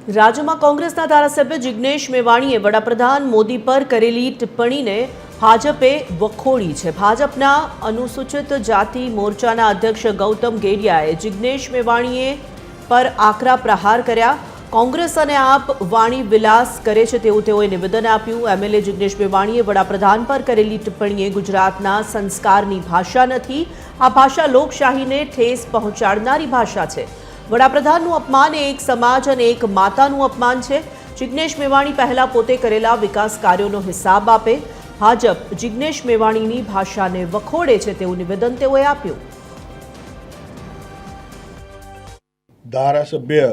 રાજ્યમાં કોંગ્રેસના ધારાસભ્ય જિગ્નેશ મેવાણીએ વડાપ્રધાન મોદી પર કરેલી ટિપ્પણીને ભાજપે વખોડી છે। ભાજપના અનુસૂચિત જાતિ મોરચાના અધ્યક્ષ ગૌતમ ગેડિયાએ જિગ્નેશ મેવાણીએ પર આકરા પ્રહાર કર્યા। કોંગ્રેસ અને આપ વાણી વિલાસ કરે છે તેવું તેઓએ નિવેદન આપ્યું। એમએલએ જિગ્નેશ મેવાણીએ વડાપ્રધાન પર કરેલી ટિપ્પણીએ ગુજરાતના સંસ્કારની ભાષા નથી, આ ભાષા લોકશાહીને ઠેસ પહોંચાડનારી ભાષા છે। વડાપ્રધાનનું અપમાન એ એક સમાજ અને એક માતાનું અપમાન છે। જિગ્નેશ મેવાણી પહેલા પોતે કરેલા વિકાસ કાર્યોનો હિસાબ આપે। ભાજપ જિગ્નેશ મેવાણીની ભાષાને વખોડે છે તેવું નિવેદન તેઓએ આપ્યું। ધારાસભ્ય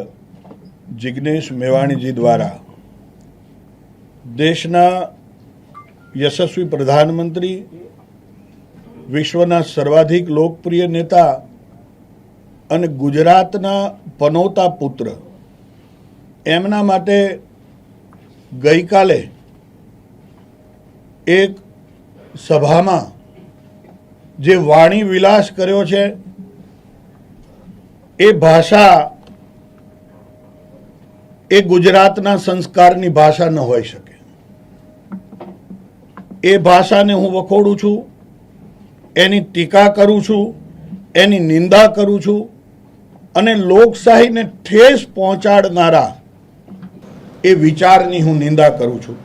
જિગ્નેશ મેવાણીજી દ્વારા દેશના યશસ્વી પ્રધાનમંત્રી, વિશ્વના સર્વાધિક લોકપ્રિય નેતા અને ગુજરાતના પનોતા પુત્ર એમના માટે ગઈકાલે એક સભામાં જે વાણી વિલાસ કર્યો છે એ ભાષા એ ગુજરાતના સંસ્કારની ભાષા ન હોઈ શકે। એ ભાષાને હું વખોડું છું, એની ટીકા કરું છું, એની નિંદા કરું છું અને લોકશાહીને ઠેસ પહોંચાડનારા એ વિચારની હું નિંદા કરું છું।